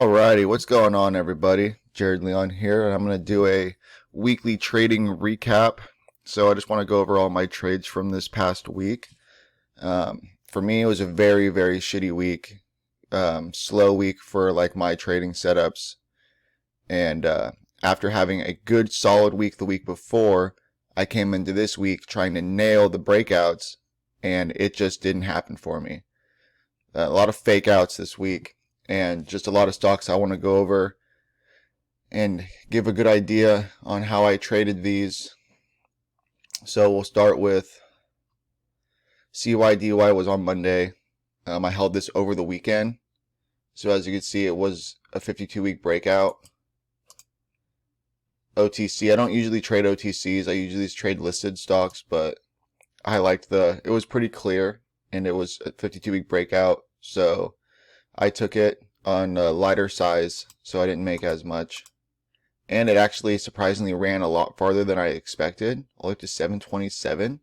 Alrighty, what's going on, everybody? Jared Leon here, and I'm going to do a weekly trading recap. So I just want to go over all my trades from this past week. For me, it was a very, very shitty week, slow week for like my trading setups. And after having a good, solid week the week before, I came into this week trying to nail the breakouts, and it just didn't happen for me. A lot of fake outs this week, and just a lot of stocks I want to go over and give a good idea on how I traded these. So we'll start with CYDY was on Monday. I held this over the weekend. So as you can see, it was a 52-week breakout. OTC, I don't usually trade OTCs. I usually trade listed stocks, but I liked it was pretty clear, and it was a 52-week breakout. So I took it on a lighter size, so I didn't make as much. And it actually surprisingly ran a lot farther than I expected, all the way up to 727.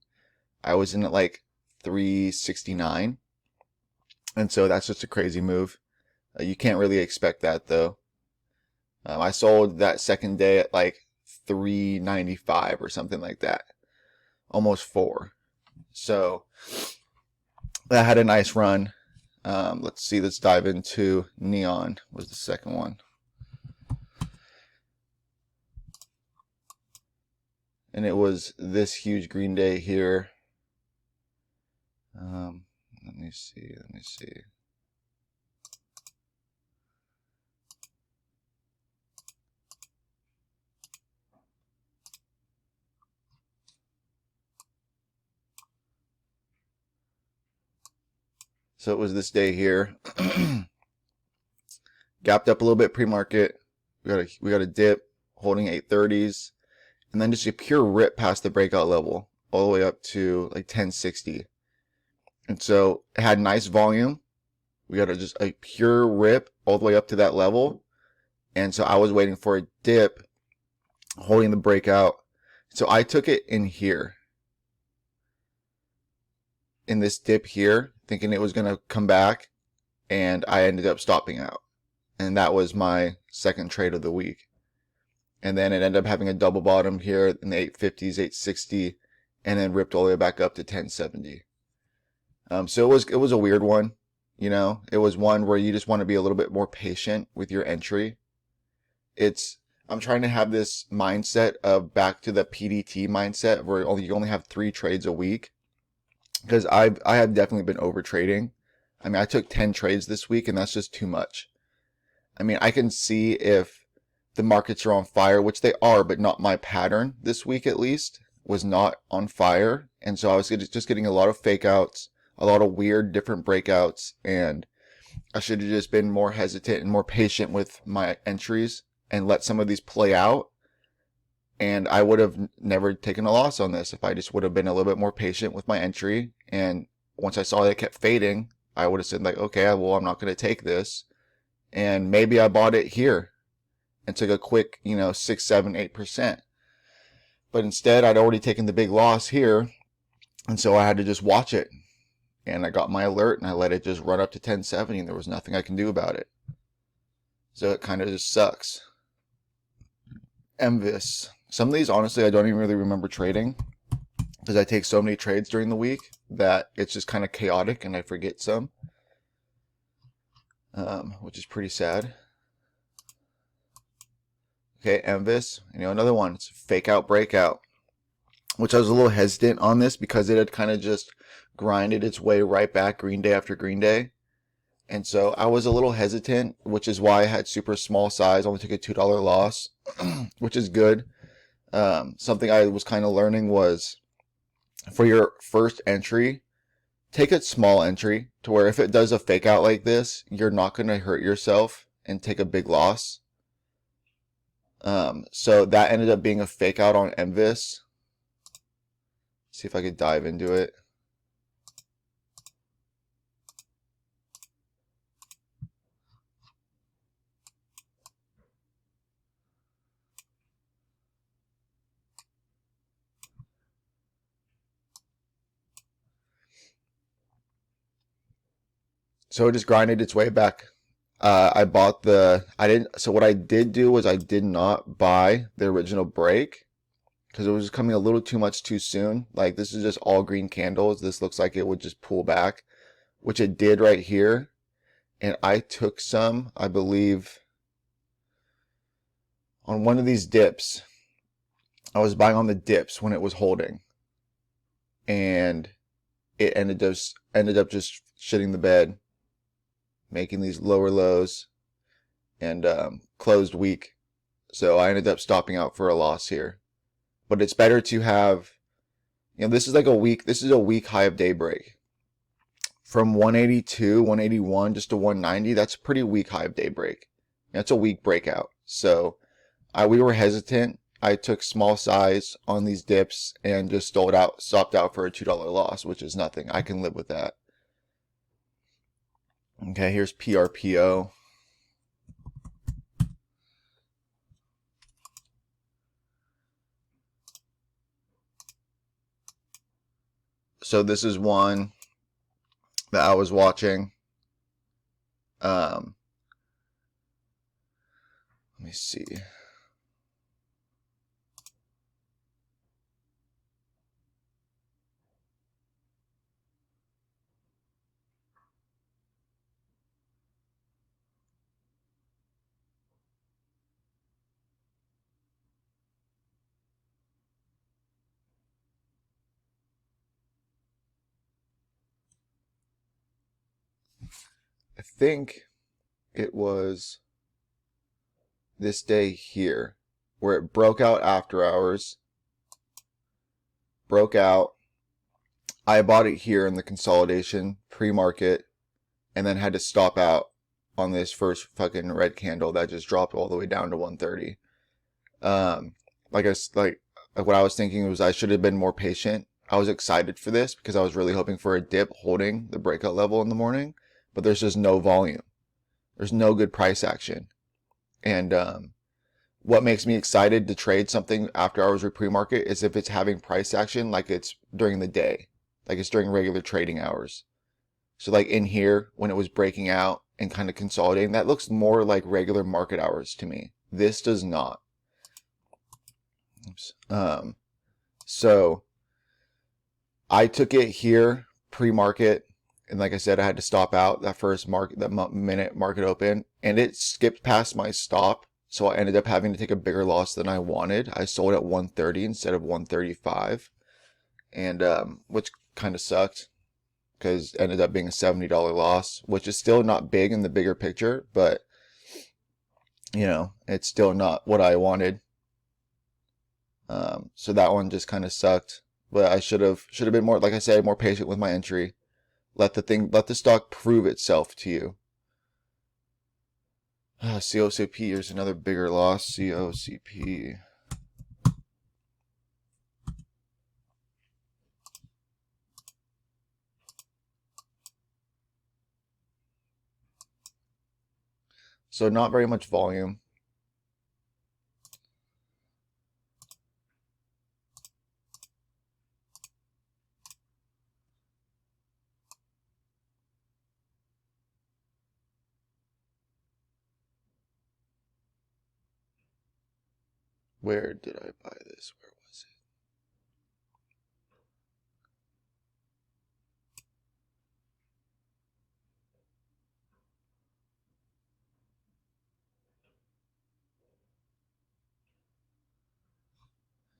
I was in at like 369. And so that's just a crazy move. You can't really expect that though. I sold that second day at like 395 or something like that. Almost 4. So that had a nice run. Let's see, let's dive into Neon was the second one. And it was this huge green day here. Let me see. So it was this day here. Gapped up a little bit pre-market. We got a dip holding 830s, and then just a pure rip past the breakout level all the way up to like 1060. And so it had nice volume. We got just a pure rip all the way up to that level. And so I was waiting for a dip holding the breakout. So I took it in here, in this dip here, thinking it was going to come back, and I ended up stopping out. And that was my second trade of the week. And then it ended up having a double bottom here in the 850s, 860, and then ripped all the way back up to 1070. So it was a weird one. You know, it was one where you just want to be a little bit more patient with your entry. I'm trying to have this mindset of back to the PDT mindset where you only have 3 trades a week. Because I have definitely been over trading. I mean, I took 10 trades this week, and that's just too much. I mean, I can see if the markets are on fire, which they are, but not my pattern this week at least, was not on fire. And so I was just getting a lot of fake outs, a lot of weird different breakouts, and I should have just been more hesitant and more patient with my entries and let some of these play out. And I would have never taken a loss on this if I just would have been a little bit more patient with my entry. And once I saw that it kept fading, I would have said like, okay, well, I'm not going to take this. And maybe I bought it here and took a quick, 6, 7, 8%. But instead, I'd already taken the big loss here. And so I had to just watch it. And I got my alert and I let it just run up to 1070 and there was nothing I can do about it. So it kind of just sucks. MVIS. Some of these, honestly, I don't even really remember trading because I take so many trades during the week that it's just kind of chaotic and I forget some, which is pretty sad. Okay, MVIS, another one. It's fake out breakout, which I was a little hesitant on this because it had kind of just grinded its way right back green day after green day. And so I was a little hesitant, which is why I had super small size, only took a $2 loss, which is good. Something I was kind of learning was for your first entry, take a small entry to where if it does a fake out like this, you're not going to hurt yourself and take a big loss. So that ended up being a fake out on MVIS. See if I could dive into it. So it just grinded its way back I bought so what I did do was I did not buy the original break because it was coming a little too much too soon. Like this is just all green candles. This looks like it would just pull back, which it did right here. And I took some, I believe, on one of these dips. I was buying on the dips when it was holding, and it ended up just shitting the bed, making these lower lows and closed weak. So I ended up stopping out for a loss here. But it's better to have, this is like this is a weak high of daybreak. From 182, 181 just to 190, that's a pretty weak high of daybreak. That's a weak breakout. So we were hesitant. I took small size on these dips and just stopped out for a $2 loss, which is nothing. I can live with that. Okay, here's PRPO. So this is one that I was watching. Let me see. I think it was this day here where it broke out after hours. Broke out. I bought it here in the consolidation pre-market and then had to stop out on this first fucking red candle that just dropped all the way down to 130. Like what I was thinking was I should have been more patient. I was excited for this because I was really hoping for a dip holding the breakout level in the morning, but there's just no volume. There's no good price action. And what makes me excited to trade something after hours or pre-market is if it's having price action like it's during the day, like it's during regular trading hours. So like in here, when it was breaking out and kind of consolidating, that looks more like regular market hours to me. This does not. Oops. So I took it here pre-market, and like I said, I had to stop out that minute market open, and it skipped past my stop. So I ended up having to take a bigger loss than I wanted. I sold at 130 instead of 135, and which kind of sucked because it ended up being a $70 loss, which is still not big in the bigger picture, but it's still not what I wanted. So that one just kind of sucked. But I should have been more, like I said, more patient with my entry. Let the stock prove itself to you. COCP, here's another bigger loss. COCP. So not very much volume. Where did I buy this? Where was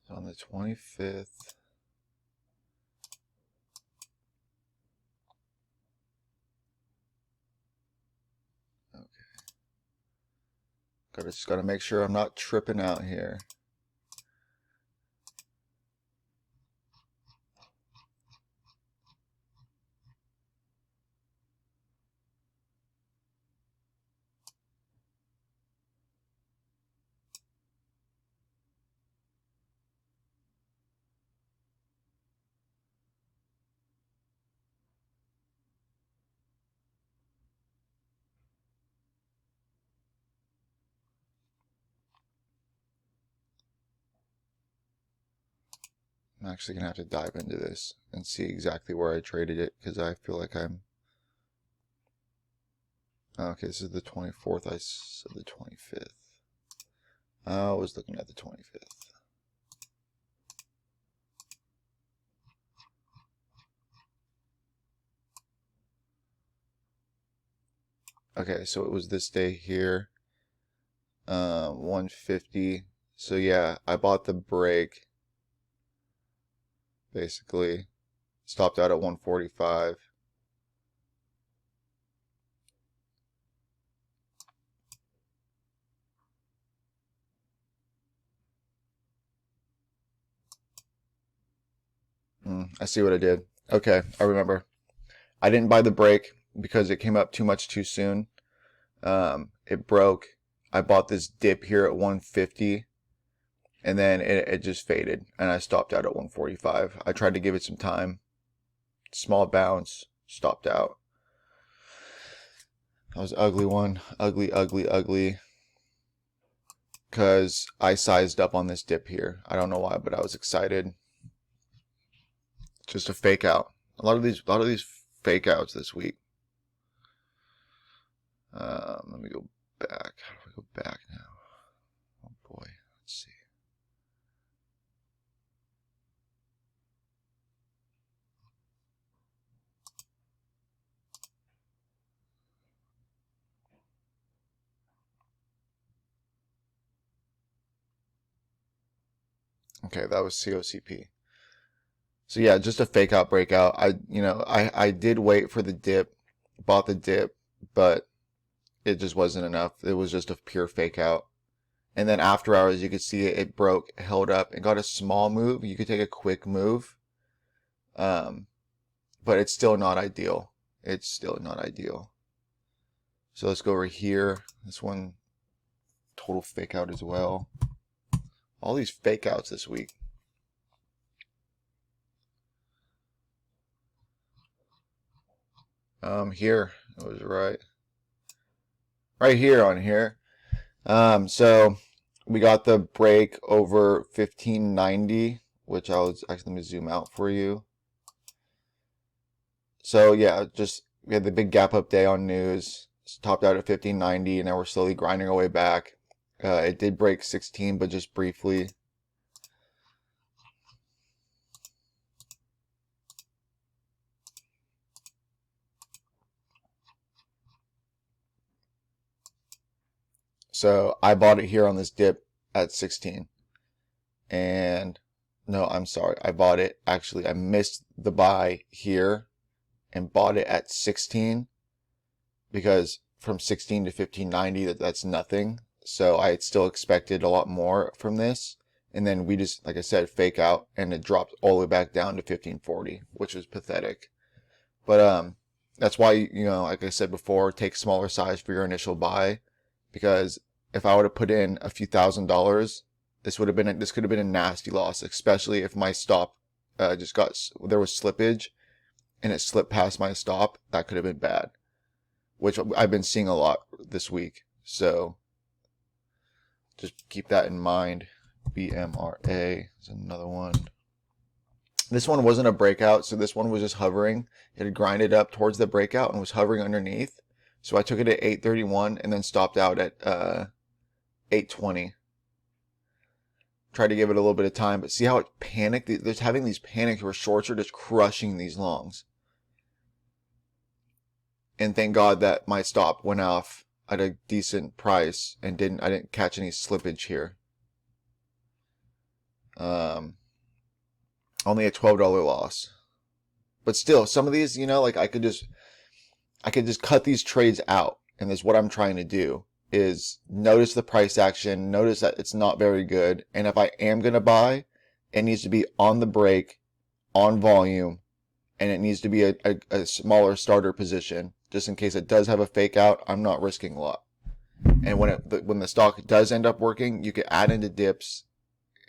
it? On the 25th. Okay. Just gotta make sure I'm not tripping out here. I'm actually gonna have to dive into this and see exactly where I traded it because I feel like Okay, this is the 24th. I said the 25th. I was looking at the 25th. Okay, so it was this day here. 150. So yeah, I bought the break. Basically, stopped out at 145. I see what I did. Okay, I remember. I didn't buy the break because it came up too much too soon. It broke. I bought this dip here at 150, and then it just faded, and I stopped out at 145. I tried to give it some time. Small bounce, stopped out. That was an ugly one. Ugly, ugly, ugly. Because I sized up on this dip here. I don't know why, but I was excited. Just a fake out. A lot of these fake outs this week. Let me go back. How do I go back now? Oh boy, let's see. Okay, that was COCP. So yeah, just a fake out breakout. I did wait for the dip, bought the dip, but it just wasn't enough. It was just a pure fake out. And then after hours, you could see it broke, held up, and got a small move. You could take a quick move. But it's still not ideal. It's still not ideal. So let's go over here. This one, total fake out as well. All these fake outs this week. Here, it was right here on here. So we got the break over 1590, which I was actually, let me zoom out for you. So yeah, just we had the big gap up day on news. It's topped out at 1590, and now we're slowly grinding our way back. It did break 16, but just briefly. So I bought it here on this dip at 16. And no, I'm sorry. I bought it. Actually, I missed the buy here and bought it at 16 because from 16 to 1590, that's nothing. So I had still expected a lot more from this. And then we just, like I said, fake out, and it dropped all the way back down to 1540, which was pathetic. But that's why, like I said before, take smaller size for your initial buy, because if I would have put in a few $1,000s, this could have been a nasty loss, especially if my stop there was slippage and it slipped past my stop. That could have been bad, which I've been seeing a lot this week. So just keep that in mind. BMRA is another one. This one wasn't a breakout, so this one was just hovering. It had grinded up towards the breakout and was hovering underneath. So I took it at 831 and then stopped out at 820. Tried to give it a little bit of time, but see how it panicked? There's having these panics where shorts are just crushing these longs. And thank God that my stop went off at a decent price and I didn't catch any slippage here. Only a $12 loss. But still, some of these, like I could just cut these trades out. And that's what I'm trying to do, is notice the price action, notice that it's not very good. And if I am going to buy, it needs to be on the break, on volume, and it needs to be a smaller starter position, just in case it does have a fake out. I'm not risking a lot. And when the stock does end up working, you could add into dips,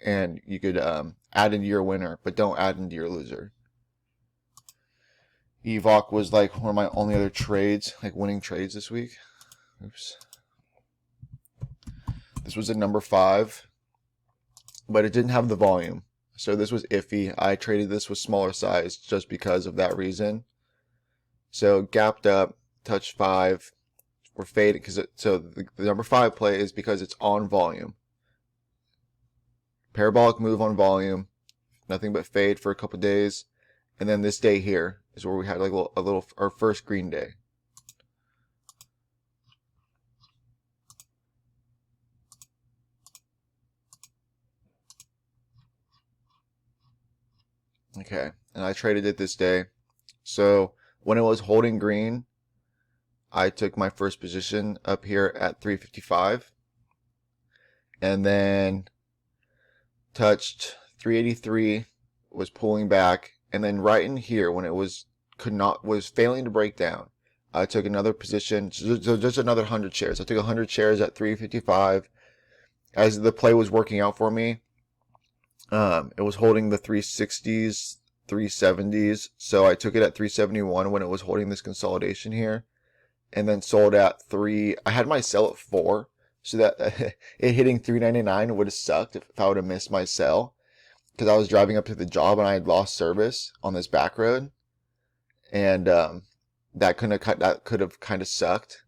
and you could add into your winner, but don't add into your loser. EVOC was like one of my only other trades, like winning trades this week. Oops. This was at number 5, but it didn't have the volume. So this was iffy. I traded this with smaller size just because of that reason. So gapped up, touched 5, we're fading because so the number 5 play is because it's on volume. Parabolic move on volume, nothing but fade for a couple days, and then this day here is where we had like a little our first green day. Okay, and I traded it this day. So when it was holding green, I took my first position up here at 355, and then touched 383, was pulling back, and then right in here when it was failing to break down, I took another position, so just another 100 shares. I took 100 shares at 355 as the play was working out for me. It was holding the 360s, 370s, so I took it at 371 when it was holding this consolidation here, and then sold at 3. I had my sell at 4, so that it hitting 399 would have sucked if I would have missed my sell, because I was driving up to the job and I had lost service on this back road, and that could have kind of sucked.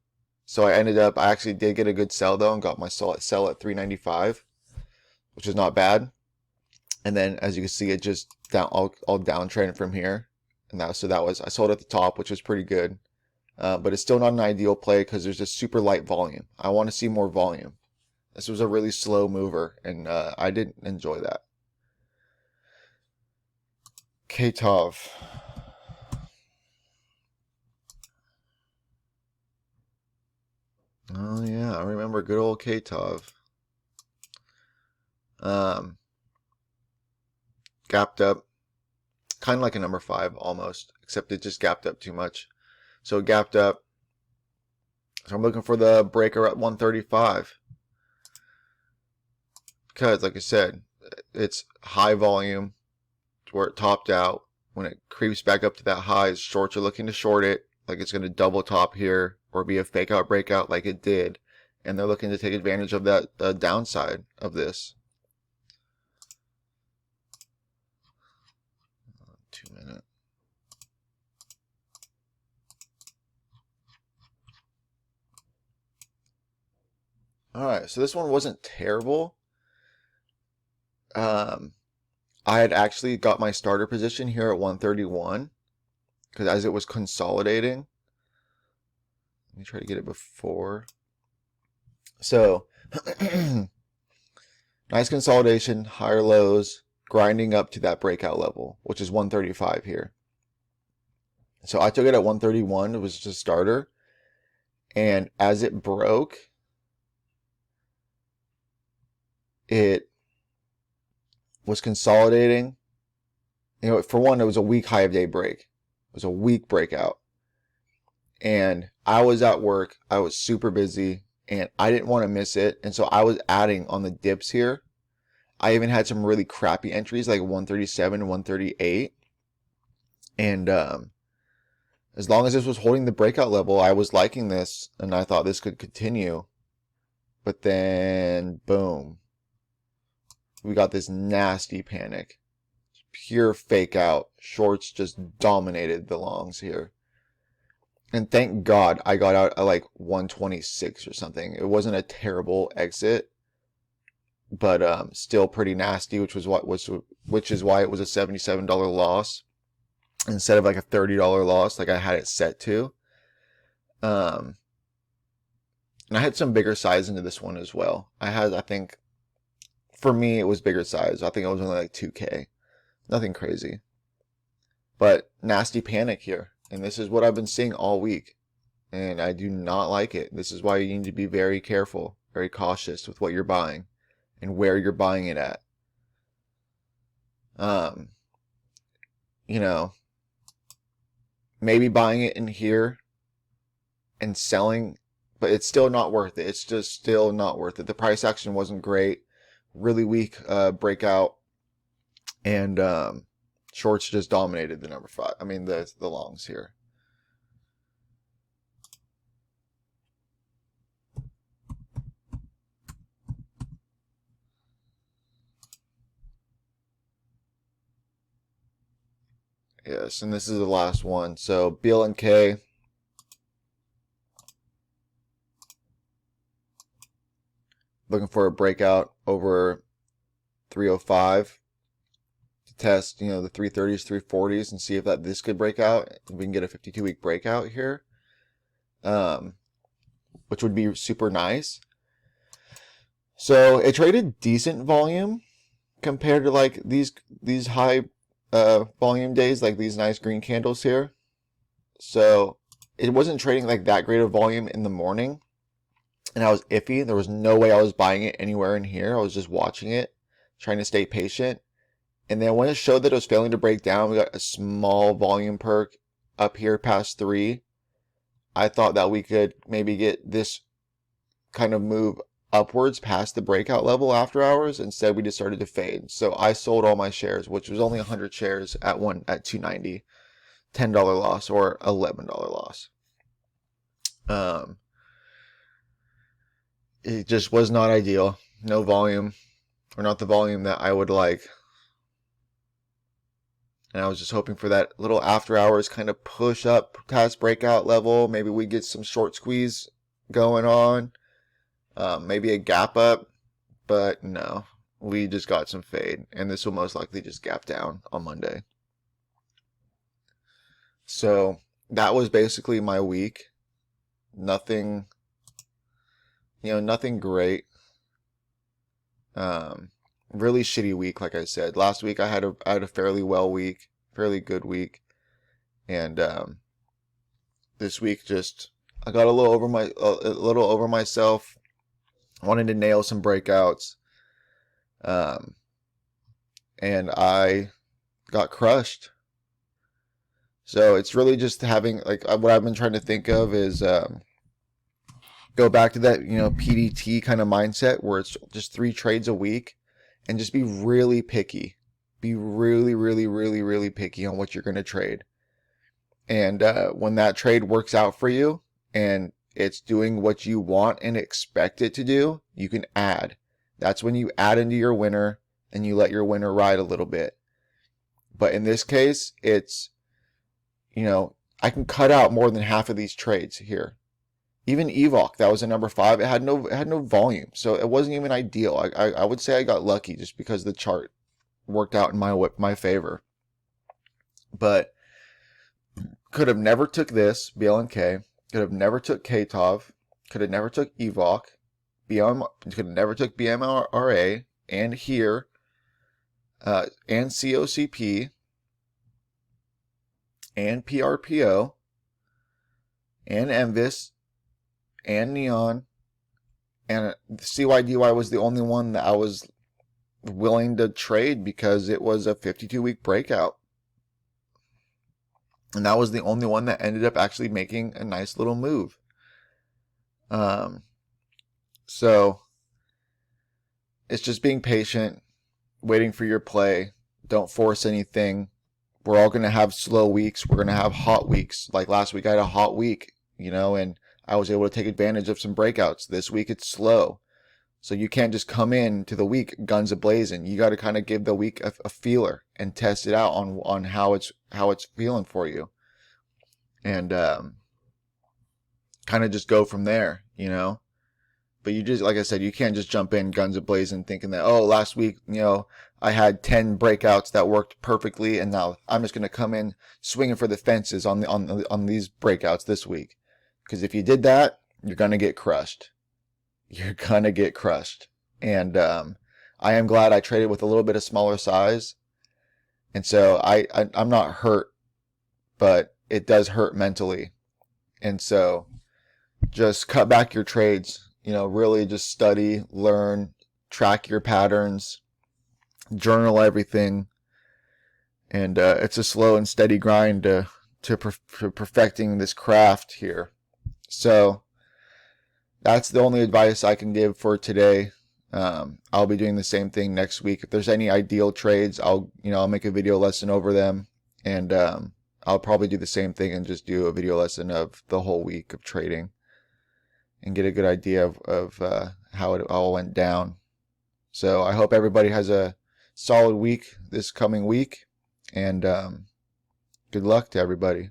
So I actually did get a good sell though, and got my sell at 395, which is not bad. And then, as you can see, it just all downtrended from here. And I sold at the top, which was pretty good. But it's still not an ideal play because there's just super light volume. I want to see more volume. This was a really slow mover, and I didn't enjoy that. KTOV. Oh yeah, I remember good old KTOV. Gapped up, kind of like a number 5 almost, except it just gapped up too much. So it gapped up. So I'm looking for the breaker at 135. Because, like I said, it's high volume to where it topped out. When it creeps back up to that high, shorts are looking to short it, like it's going to double top here, or be a fake out breakout like it did. And they're looking to take advantage of that downside of this. 2 minute. Alright, so this one wasn't terrible. I had actually got my starter position here at 131 because as it was consolidating. Let me try to get it before. So, nice consolidation, higher lows, grinding up to that breakout level, which is 135 here. So I took it at 131. It was just a starter. And as it broke, it was consolidating. You know, for one, it was a weak high of day break. It was a weak breakout. And I was at work. I was super busy and I didn't want to miss it. And so I was adding on the dips here. I even had some really crappy entries like 137, 138. And as long as this was holding the breakout level, I was liking this and I thought this could continue. But then, boom. We got this nasty panic. Pure fake out. Shorts just dominated the longs here. And thank God I got out at like 126 or something. It wasn't a terrible exit, but still pretty nasty, which is why it was a $77 loss instead of like a $30 loss like I had it set to. And I had some bigger size into this one as well. I think for me it was bigger size. I think it was only like 2K. Nothing crazy. But nasty panic here. And this is what I've been seeing all week. And I do not like it. This is why you need to be very careful, very cautious with what you're buying and where you're buying it at. You know, maybe buying it in here and selling, but it's still not worth it. It's just still not worth it. The price action wasn't great. Really weak breakout. And shorts just dominated the number 5. I mean, the longs here. Yes, and this is the last one. So BLNK. looking for a breakout over 305 to test, the 330s, 340s, and see if this could break out. We can get a 52-week breakout here, which would be super nice. So it traded decent volume compared to like these high volume days, like these nice green candles here. So it wasn't trading like that great of volume in the morning, and I was iffy. There was no way I was buying it anywhere in here. I was just watching it, trying to stay patient. And then when it showed that it was failing to break down, we got a small volume perk up here past 3. I thought that we could maybe get this kind of move upwards past the breakout level after hours. Instead, we just started to fade. So I sold all my shares, which was only 100 shares at 290, $10 loss or $11 loss. It just was not ideal. No volume, or not the volume that I would like. And I was just hoping for that little after hours kind of push up past breakout level. Maybe we get some short squeeze going on. Maybe a gap up. But no, we just got some fade. And this will most likely just gap down on Monday. So that was basically my week. Nothing, nothing great. Really shitty week, like I said. Last week I had a fairly good week, and this week just I got a little over myself. Wanted to nail some breakouts, and I got crushed. So it's really just having, like, what I've been trying to think of is go back to that PDT kind of mindset where it's just 3 trades a week. And just be really picky. Be really, really, really, really picky on what you're going to trade. And when that trade works out for you and it's doing what you want and expect it to do, you can add. That's when you add into your winner and you let your winner ride a little bit. But in this case, it's, I can cut out more than half of these trades here. Even EVOC, that was a number 5. It had no volume, so it wasn't even ideal. I would say I got lucky just because the chart worked out in my favor. But could have never took this BLNK. Could have never took KTOV. Could have never took EVOC. Could have never took BMRA and here and COCP and PRPO and MVIS. And Neon, and CYDY was the only one that I was willing to trade because it was a 52-week breakout. And that was the only one that ended up actually making a nice little move. So it's just being patient, waiting for your play. Don't force anything. We're all going to have slow weeks. We're going to have hot weeks. Like last week, I had a hot week, and I was able to take advantage of some breakouts. This week it's slow. So you can't just come in to the week guns a-blazing. You got to kind of give the week a feeler and test it out on how it's feeling for you. And kind of just go from there, But you just, like I said, you can't just jump in guns a-blazing thinking that, last week, I had 10 breakouts that worked perfectly, and now I'm just going to come in swinging for the fences on these breakouts this week. Because if you did that, you're going to get crushed. You're going to get crushed. And I am glad I traded with a little bit of smaller size. And so I'm not hurt, but it does hurt mentally. And so just cut back your trades. Really just study, learn, track your patterns, journal everything. And it's a slow and steady grind to perfecting this craft here. So that's the only advice I can give for today. I'll be doing the same thing next week. If there's any ideal trades, I'll make a video lesson over them, and I'll probably do the same thing and just do a video lesson of the whole week of trading and get a good idea of how it all went down. So I hope everybody has a solid week this coming week, and good luck to everybody.